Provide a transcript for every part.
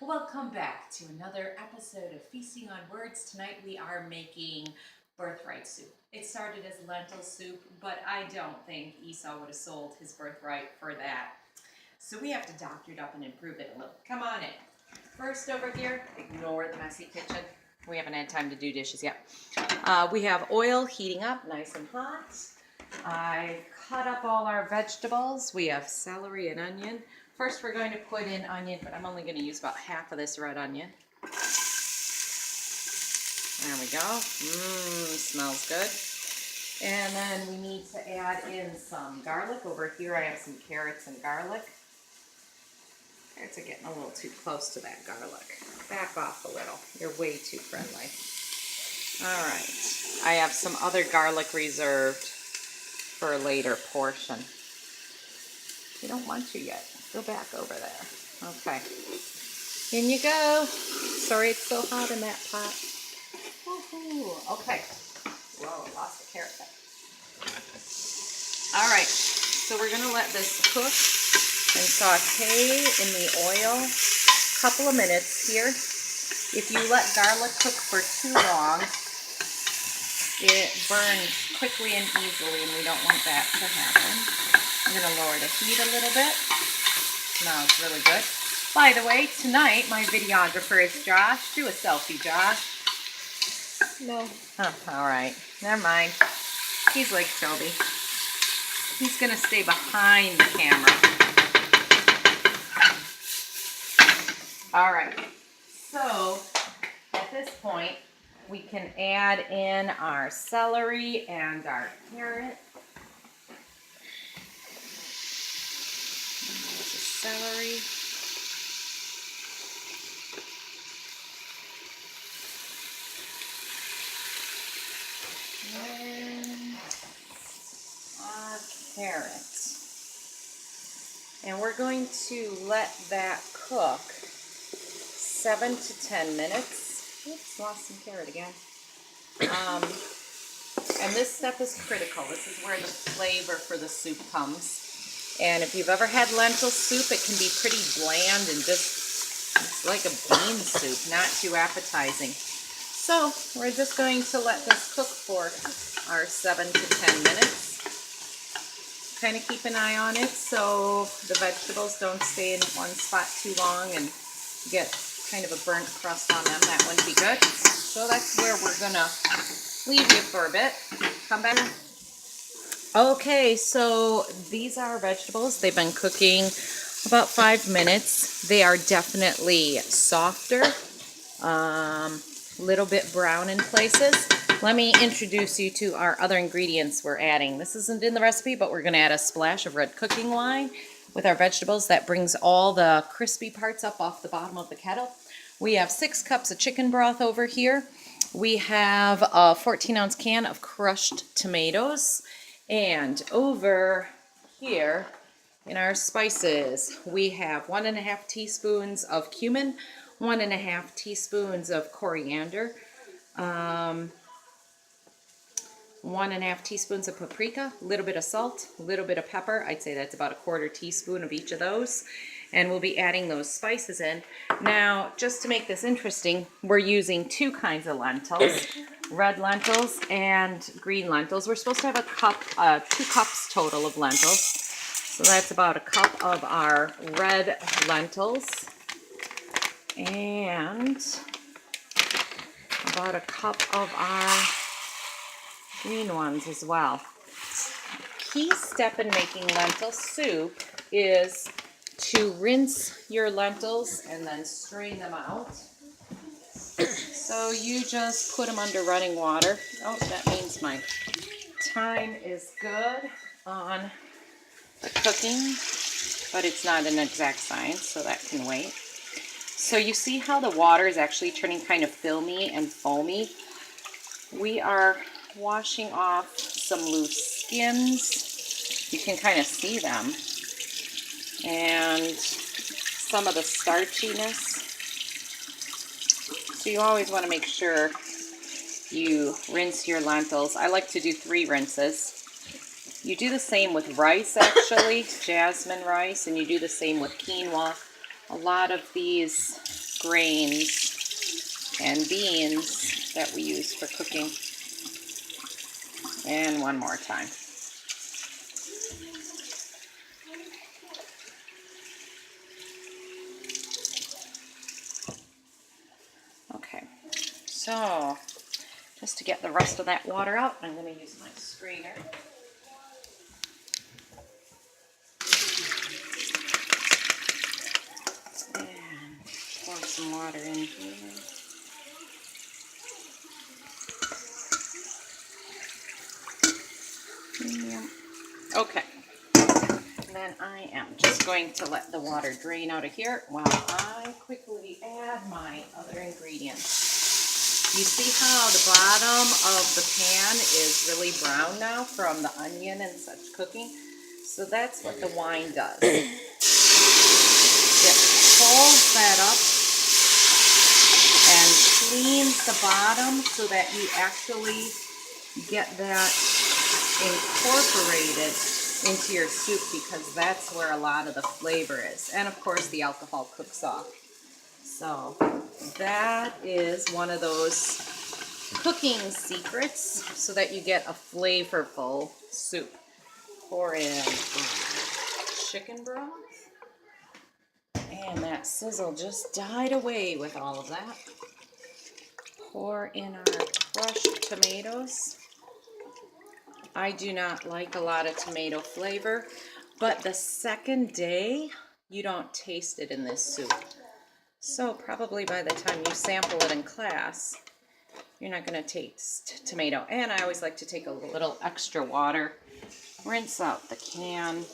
Welcome back to another episode of Feasting on Words. Tonight we are making birthright soup. It started as lentil soup, but I don't think Esau would have sold his birthright for that. So we have to doctor it up and improve it a little. Come on in. First over here, ignore the messy kitchen. We haven't had time to do dishes yet. We have oil heating up, nice and hot. I cut up all our vegetables. We have celery and onion. First we're going to put in onion, but I'm only going to use about half of this red onion. There we go. Smells good. And then we need to add in some garlic. Over here I have some carrots and garlic. Carrots are getting a little too close to that garlic. Back off a little. You're way too friendly. All right. I have some other garlic reserved for a later portion. You don't want to yet. Go back over there. Okay. In you go. Sorry it's so hot in that pot. Woohoo. Okay. Whoa, lost a carrot there. All right. So we're going to let this cook and saute in the oil a couple of minutes here. If you let garlic cook for too long, it burns quickly and easily, and we don't want that to happen. I'm going to lower the heat a little bit. Smells really good. By the way, tonight my videographer is Josh. Do a selfie, Josh. No. Oh, all right. Never mind. He's like Toby. He's going to stay behind the camera. All right. So at this point, we can add in our celery and our carrot. There's the celery. And our carrot. And we're going to let that cook 7 to 10 minutes. Oops, lost some carrot again. And this step is critical. This is where the flavor for the soup comes. And if you've ever had lentil soup, it can be pretty bland and just, it's like a bean soup, not too appetizing. So we're just going to let this cook for our 7 to 10 minutes. Kind of keep an eye on it so the vegetables don't stay in one spot too long and get kind of a burnt crust on them. That wouldn't be good. So that's where we're gonna leave you for a bit. Come back. Okay, so these are our vegetables. They've been cooking about 5 minutes. They are definitely softer, little bit brown in places. Let me introduce you to our other ingredients we're adding. This isn't in the recipe, but we're gonna add a splash of red cooking wine with our vegetables. That brings all the crispy parts up off the bottom of the kettle. We have 6 cups of chicken broth over here. We have a 14-ounce can of crushed tomatoes. And over here in our spices, we have 1.5 teaspoons of cumin, 1.5 teaspoons of coriander, 1.5 teaspoons of paprika, a little bit of salt, a little bit of pepper. I'd say that's about 1/4 teaspoon of each of those. And we'll be adding those spices in. Now, just to make this interesting, we're using 2 kinds of lentils, red lentils and green lentils. We're supposed to have a cup, 2 cups total of lentils. So that's about 1 cup of our red lentils and about 1 cup of our green ones as well. Key step in making lentil soup is to rinse your lentils and then strain them out. So you just put them under running water. Oh, that means my time is good on the cooking, but it's not an exact science, so that can wait. So you see how the water is actually turning kind of filmy and foamy? We are washing off some loose skins. You can kind of see them. And some of the starchiness. So you always want to make sure you rinse your lentils. I like to do 3 rinses. You do the same with rice, actually, jasmine rice, and you do the same with quinoa. A lot of these grains and beans that we use for cooking. And one more time. Okay, so just to get the rest of that water out, I'm going to use my strainer. And pour some water in here. Yeah. Okay. And then I am just going to let the water drain out of here while I quickly add my other ingredients. You see how the bottom of the pan is really brown now from the onion and such cooking? So that's what the wine does. It pulls that up and cleans the bottom so that you actually get that incorporated into your soup, because that's where a lot of the flavor is. And of course the alcohol cooks off. So that is one of those cooking secrets so that you get a flavorful soup. Pour in chicken broth. And that sizzle just died away with all of that. Pour in our crushed tomatoes. I do not like a lot of tomato flavor, but the second day you don't taste it in this soup. So probably by the time you sample it in class, you're not going to taste tomato. And I always like to take a little extra water, rinse out the can,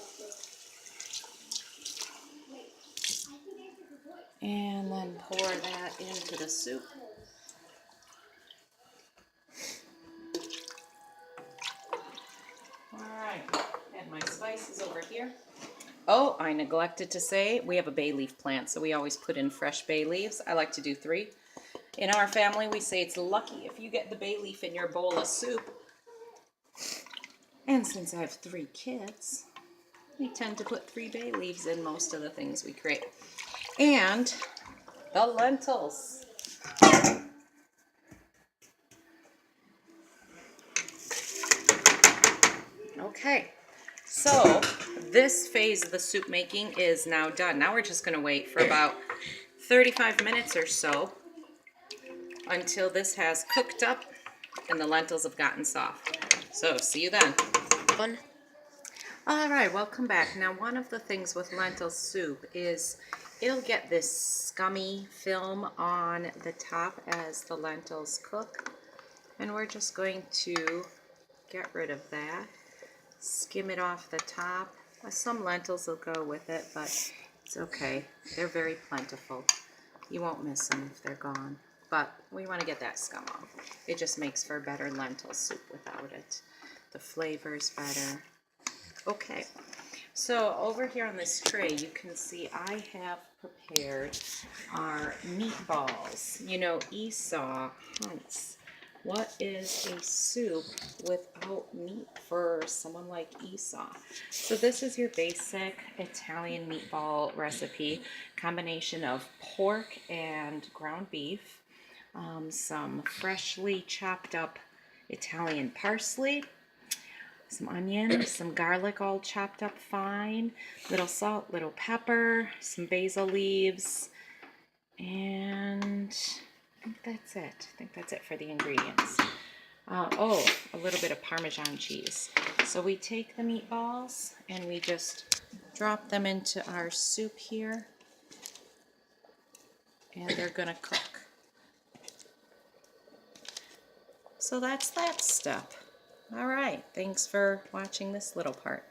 and then pour that into the soup. Alright, and my spices over here. Oh, I neglected to say, we have a bay leaf plant, so we always put in fresh bay leaves. I like to do 3. In our family, we say it's lucky if you get the bay leaf in your bowl of soup. And since I have 3 kids, we tend to put 3 bay leaves in most of the things we create. And the lentils. Okay, so this phase of the soup making is now done. Now we're just going to wait for about 35 minutes or so until this has cooked up and the lentils have gotten soft. So see you then. All right, welcome back. Now, one of the things with lentil soup is it'll get this scummy film on the top as the lentils cook. And we're just going to get rid of that. Skim it off the top. Some lentils will go with it, but it's okay. They're very plentiful. You won't miss them if they're gone. But we want to get that scum off. It just makes for better lentil soup without it. The flavor's better. Okay, so over here on this tray, you can see I have prepared our meatballs. You know, Esau hunts. What is a soup without meat for someone like Esau? So this is your basic Italian meatball recipe, combination of pork and ground beef, some freshly chopped up Italian parsley, some onion, some garlic all chopped up fine, little salt, little pepper, some basil leaves, and I think that's it. I think that's it for the ingredients. Oh, a little bit of Parmesan cheese. So we take the meatballs and we just drop them into our soup here, and they're going to cook. So that's that step. All right, thanks for watching this little part.